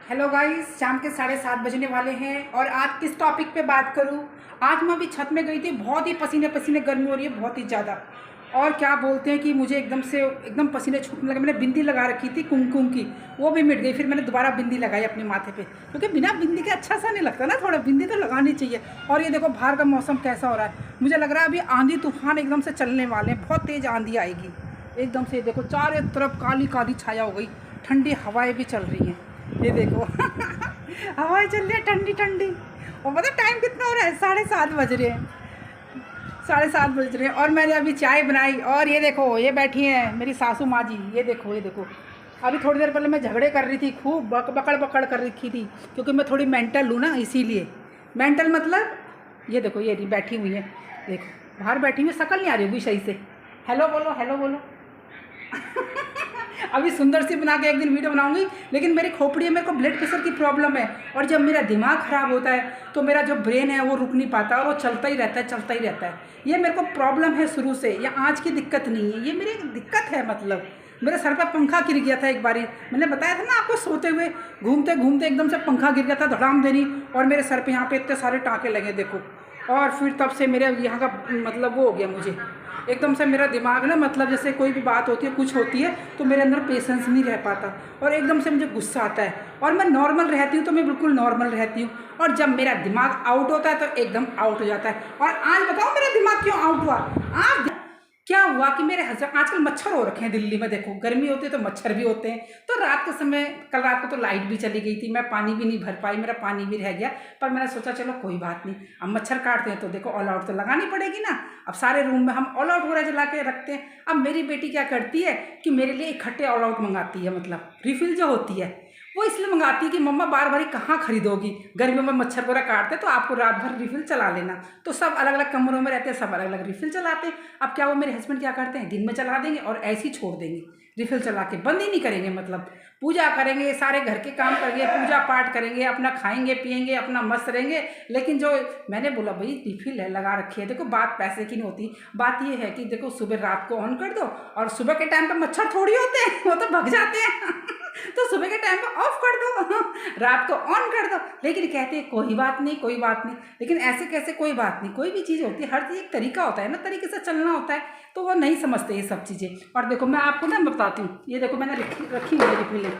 Hello guys, शाम के 7:30 बजने वाले हैं और आज किस टॉपिक पे बात करूं। आज मैं अभी छत में गई थी, बहुत ही पसीने पसीने गर्मी हो रही है, बहुत ही ज़्यादा। और क्या बोलते हैं कि मुझे एकदम पसीने छूटने लगे। मैंने बिंदी लगा रखी थी कुमकुम की, वो भी मिट गई। फिर मैंने दोबारा बिंदी लगाई अपने माथे पे, क्योंकि बिना बिंदी के अच्छा सा नहीं लगता ना, थोड़ा बिंदी तो लगानी चाहिए। और ये देखो बाहर का मौसम कैसा हो रहा है, मुझे लग रहा है अभी आंधी तूफान एकदम से चलने वाले हैं, बहुत तेज़ आंधी आएगी एकदम से। देखो चारों तरफ काली काली छाया हो गई, ठंडी हवाएं भी चल रही हैं, ये देखो हवाएं चल रही है ठंडी ठंडी। और पता टाइम कितना हो रहा है, 7:30 बज रहे हैं, 7:30 बज रहे हैं। और मैंने अभी चाय बनाई और ये देखो ये बैठी हैं मेरी सासू माँ जी, ये देखो ये देखो। अभी थोड़ी देर पहले मैं झगड़े कर रही थी, खूब बकड़ बकड़ कर रखी थी, क्योंकि मैं थोड़ी मेंटल हूँ ना, इसीलिए। मेंटल मतलब ये देखो, ये नहीं बैठी हुई है, देखो बाहर बैठी हुई, शक्ल नहीं आ रही होगी सही से। हेलो बोलो, हेलो बोलो अभी सुंदर सी बना के एक दिन वीडियो बनाऊंगी, लेकिन मेरी खोपड़ी है, मेरे को ब्लड प्रेशर की प्रॉब्लम है। और जब मेरा दिमाग ख़राब होता है तो मेरा जो ब्रेन है वो रुक नहीं पाता, और वो चलता ही रहता है, चलता ही रहता है। ये मेरे को प्रॉब्लम है शुरू से, ये आज की दिक्कत नहीं है, ये मेरी एक दिक्कत है। मतलब मेरे सर पर पंखा गिर गया था एक बारी, मैंने बताया था ना आपको, सोते हुए घूमते घूमते एकदम से पंखा गिर गया था धड़ाम देनी, और मेरे सर पे यहाँ पे इतने सारे टाँके लगे देखो। और फिर तब से मेरे यहाँ का मतलब वो हो गया, मुझे एकदम से मेरा दिमाग ना, मतलब जैसे कोई भी बात होती है, कुछ होती है, तो मेरे अंदर पेशेंस नहीं रह पाता, और एकदम से मुझे गुस्सा आता है। और मैं नॉर्मल रहती हूँ तो मैं बिल्कुल नॉर्मल रहती हूँ, और जब मेरा दिमाग आउट होता है तो एकदम आउट हो जाता है। और आज बताओ मेरा दिमाग क्यों आउट हुआ। आज क्या हुआ कि मेरे हस्बैंड, आजकल मच्छर हो रखे हैं दिल्ली में, देखो गर्मी होती है तो मच्छर भी होते हैं। तो रात के समय, कल रात को तो लाइट भी चली गई थी, मैं पानी भी नहीं भर पाई, मेरा पानी भी रह गया। पर मैंने सोचा चलो कोई बात नहीं, अब मच्छर काटते हैं तो देखो ऑल आउट तो लगानी पड़ेगी ना। अब सारे रूम में हम ऑल आउट वगैरह जला के रखते हैं। अब मेरी बेटी क्या करती है कि मेरे लिए इकट्ठे ऑल आउट मंगाती है, मतलब रिफिल जो होती है वो इसलिए मंगाती है कि मम्मा बार बार कहाँ खरीदोगी, गर्मियों में मच्छर वगैरह काटते तो आपको रात भर रिफिल चला लेना। तो सब अलग अलग कमरों में रहते हैं, सब अलग अलग रिफिल चलाते हैं। अब क्या वो मेरे हस्बैंड क्या करते हैं, दिन में चला देंगे और ऐसे ही छोड़ देंगे, रिफिल चला के बंद ही नहीं करेंगे। मतलब पूजा करेंगे, सारे घर के काम करेंगे, पूजा पाठ करेंगे, अपना खाएंगे पिएंगे, अपना मस्त रहेंगे। लेकिन जो मैंने बोला भाई रिफिल है लगा रखी है, देखो बात पैसे की नहीं होती, बात ये है कि देखो सुबह रात को ऑन कर दो, और सुबह के टाइम पर मच्छर थोड़ी होते हैं, वो तो भग जाते हैं तो सुबह के टाइम पर ऑफ कर दो रात को ऑन कर दो। लेकिन कहते हैं कोई बात नहीं, कोई बात नहीं। लेकिन ऐसे कैसे कोई बात नहीं, कोई भी चीज़ होती है, हर चीज़ एक तरीका होता है ना, तरीके से चलना होता है, तो वो नहीं समझते ये सब चीज़ें। और देखो मैं आपको ना बताती हूँ, ये देखो मैंने रखी हुई है रिफिलें।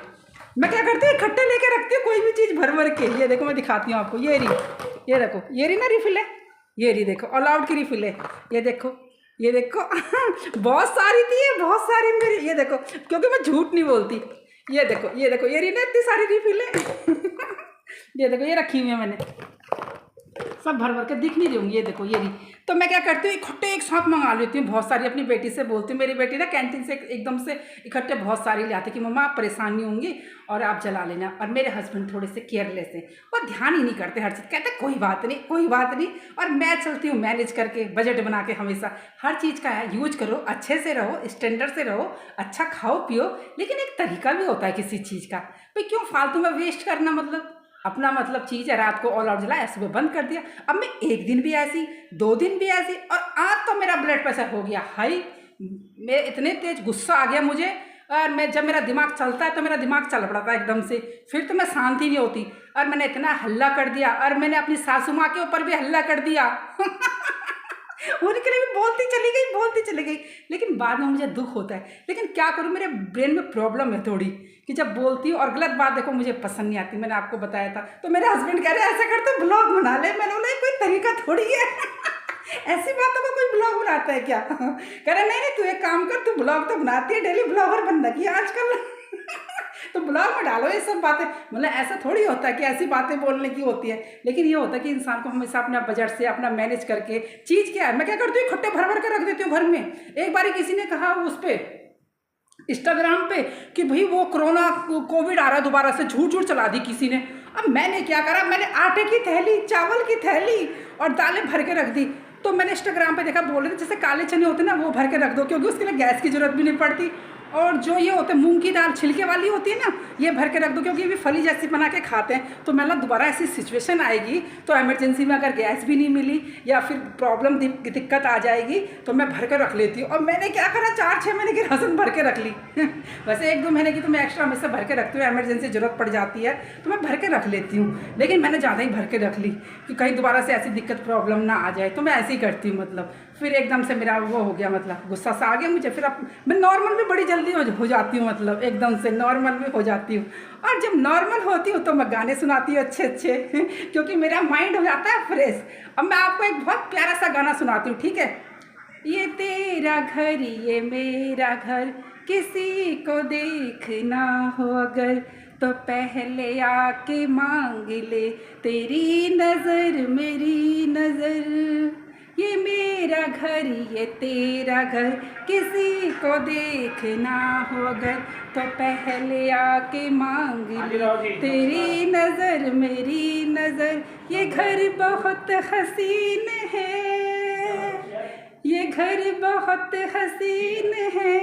मैं क्या करती हूँ, इकट्ठे लेके रखती हूँ कोई भी चीज़ भर भर के। ये देखो मैं दिखाती हूँ आपको, ये देखो, ये रही ना रिफिल है, ये रही देखो ऑल आउट की रिफिल है, ये देखो, ये देखो बहुत सारी थी ये, बहुत सारी मेरी, ये देखो, क्योंकि मैं झूठ नहीं बोलती। ये देखो, ये देखो, ये रही ना इतनी सारी रिफिल है ये देखो, ये रखी हुई है मैंने, सब भर भर के दिख नहीं रही होंगी, ये देखो ये रही। तो मैं क्या करती हूँ, इकट्ठे एक साथ मंगा लेती हूँ बहुत सारी, अपनी बेटी से बोलती हूँ। मेरी बेटी ना कैंटीन से एकदम से इकट्ठे बहुत सारी ले आती कि मम्मा आप परेशान नहीं होंगी और आप जला लेना। और मेरे हस्बैंड थोड़े से केयरलेस हैं, और ध्यान ही नहीं करते हर चीज़, कहते कोई बात नहीं, कोई बात नहीं। और मैं चलती हूँ मैनेज करके, बजट बना के, हमेशा हर चीज़ का है यूज करो, अच्छे से रहो, स्टैंडर्ड से रहो, अच्छा खाओ पियो, लेकिन एक तरीका भी होता है किसी चीज़ का। भाई क्यों फालतू में वेस्ट करना, मतलब अपना मतलब चीज़ है, रात को ऑल आउट जलाया, सुबह बंद कर दिया। अब मैं एक दिन भी ऐसी, 2 दिन भी ऐसी, और आज तो मेरा ब्लड प्रेशर हो गया हाई। मैं इतने तेज गुस्सा आ गया मुझे, और मैं जब मेरा दिमाग चलता है तो मेरा दिमाग चल पड़ता है एकदम से, फिर तो मैं शांति नहीं होती। और मैंने इतना हल्ला कर दिया, और मैंने अपनी सासू माँ के ऊपर भी हल्ला कर दिया उनके लिए भी बोलती चली गई, लेकिन बाद में मुझे दुख होता है। लेकिन क्या करूँ, मेरे ब्रेन में प्रॉब्लम है थोड़ी, कि जब बोलती हूँ और गलत बात देखो मुझे पसंद नहीं आती, मैंने आपको बताया था। तो मेरे हस्बैंड कह रहे ऐसा कर तो ब्लॉग बना ले। मैंने बोला कोई तरीका थोड़ी है ऐसी बातों का कोई ब्लॉग बनाता है क्या कह रहे नहीं तू एक काम कर, तू ब्लॉग तो बनाती है, डेली ब्लॉगर बन रही है आजकल तो ब्लॉग में डालो ये सब बातें। मतलब ऐसा थोड़ी होता है कि ऐसी बातें बोलने की होती है, लेकिन ये होता है कि इंसान को हमेशा अपना बजट से, अपना मैनेज करके, चीज़ क्या है, मैं क्या करती हूँ इकट्ठे भर भर के रख देती हूँ घर में। एक बारी किसी ने कहा उस पर इंस्टाग्राम पे कि भाई वो कोरोना कोविड आ रहा है दोबारा से, झूठ झूठ चला दी किसी ने। अब मैंने क्या करा, मैंने आटे की थैली, चावल की थैली और दालें भर के रख दी। तो मैंने इंस्टाग्राम पे देखा, बोल रहे थे जैसे काले चने होते ना, वो भर के रख दो, क्योंकि उसके लिए गैस की जरूरत भी नहीं पड़ती, और जो ये होते हैं मूंग की दाल छिलके वाली होती है ना, ये भर के रख दो, क्योंकि ये भी फली जैसी बना के खाते हैं। तो मतलब दोबारा ऐसी सिचुएशन आएगी तो इमरजेंसी में अगर गैस भी नहीं मिली या फिर प्रॉब्लम दिक्कत आ जाएगी तो मैं भर के रख लेती हूँ। और मैंने क्या करा, 4-6 महीने की राशन भर के रख ली वैसे 1-2 महीने की तो मैं एक्स्ट्रा हमेशा भर के रखती हूँ, इमरजेंसी ज़रूरत पड़ जाती है तो मैं भर के रख लेती हूँ। लेकिन मैंने ज़्यादा ही भर के रख ली कि कहीं दोबारा से ऐसी दिक्कत प्रॉब्लम ना आ जाए, तो मैं ऐसे ही करती हूँ। मतलब फिर एकदम से मेरा वो हो गया, मतलब गुस्सा सा आ गया मुझे, फिर अब मैं नॉर्मल भी बड़ी जल्दी हो जाती हूँ, मतलब एकदम से नॉर्मल भी हो जाती हूँ। और जब नॉर्मल होती हूँ तो मैं गाने सुनाती हूँ अच्छे अच्छे क्योंकि मेरा माइंड हो जाता है फ्रेश। अब मैं आपको एक बहुत प्यारा सा गाना सुनाती हूँ, ठीक है। ये तेरा घर ये मेरा घर, किसी को देखना हो अगर तो पहले आके मांग ले, तेरी नज़र मेरी नज़र। ये मेरा घर ये तेरा घर, किसी को देखना हो अगर तो पहले आके मांग ले, तेरी नज़र मेरी नज़र। ये घर बहुत हसीन है, ये घर बहुत हसीन है,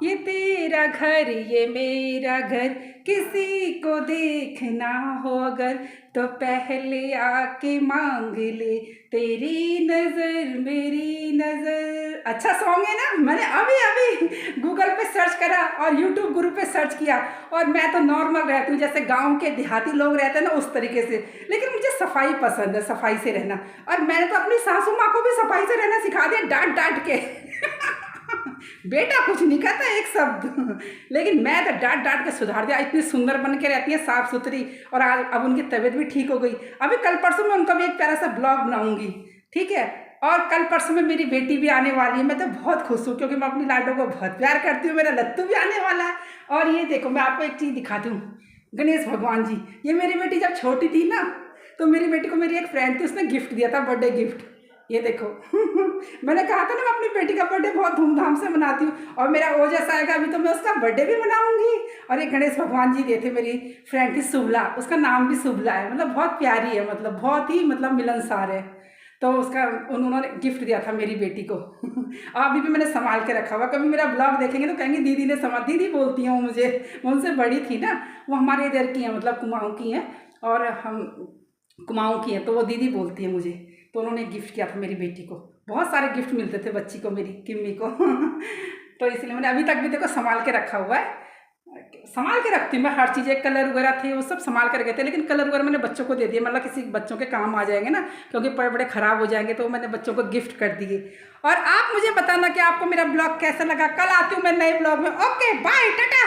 ये तेरा घर ये मेरा घर, किसी को देखना हो अगर तो पहले आके मांग ले, तेरी नज़र मेरी नज़र। अच्छा सॉन्ग है ना। मैंने अभी अभी गूगल पे सर्च करा और यूट्यूब गुरु पे सर्च किया, और मैं तो नॉर्मल रहती हूँ जैसे गांव के देहाती लोग रहते हैं ना, उस तरीके से। लेकिन मुझे सफाई पसंद है, सफाई से रहना। और मैंने तो अपनी सासू माँ को भी सफाई से रहना सिखा दिया, डांट डांट के बेटा कुछ नहीं कहता एक शब्द लेकिन मैं तो डांट डांट के सुधार दिया। इतनी सुंदर बन के रहती है, साफ सुथरी। और आज अब उनकी तबीयत भी ठीक हो गई। अभी कल परसों में उनका भी एक प्यारा सा ब्लॉग बनाऊंगी, ठीक है। और कल परसों में मेरी बेटी भी आने वाली है। मैं तो बहुत खुश हूँ क्योंकि मैं अपनी लाडो को बहुत प्यार करती हूँ। मेरा लत्तू भी आने वाला है। और ये देखो मैं आपको एक चीज़ दिखाती हूँ, गणेश भगवान जी। ये मेरी बेटी जब छोटी थी ना, तो मेरी बेटी को मेरी एक फ्रेंड थी, उसने गिफ्ट दिया था, बर्थडे गिफ्ट। ये देखो मैंने कहा था ना मैं अपनी बेटी का बर्थडे बहुत धूमधाम से मनाती हूँ, और मेरा ओजस आएगा अभी तो मैं उसका बर्थडे भी मनाऊंगी। और एक गणेश भगवान जी देते, मेरी फ्रेंड थी शुभला, उसका नाम भी शुभला है। मतलब बहुत प्यारी है, मतलब बहुत ही मतलब मिलनसार है। तो उसका उन्होंने गिफ्ट दिया था मेरी बेटी को अभी भी मैंने संभाल के रखा हुआ। कभी मेरा ब्लॉग देखेंगे तो कहेंगे दीदी ने संभाल, दीदी बोलती हैं वो मुझे, वो उनसे बड़ी थी ना, वो हमारे इधर की हैं, मतलब कुमाऊँ की हैं, और हम कुमाऊँ की हैं, तो वो दीदी बोलती हैं मुझे। तो उन्होंने गिफ्ट किया था मेरी बेटी को। बहुत सारे गिफ्ट मिलते थे बच्ची को, मेरी किम्मी को तो इसलिए मैंने अभी तक भी देखो संभाल के रखा हुआ है। संभाल के रखती हूँ मैं हर चीज़। एक कलर वगैरह थे वो सब संभाल कर गए थे, लेकिन कलर वगैरह मैंने बच्चों को दे दिए, मतलब किसी बच्चों के काम आ जाएंगे ना, क्योंकि बड़े बड़े ख़राब हो जाएंगे, तो मैंने बच्चों को गिफ्ट कर दिए। और आप मुझे बताना कि आपको मेरा ब्लॉग कैसा लगा। कल आती हूँ मैं नए ब्लॉग में। Okay bye, Tata.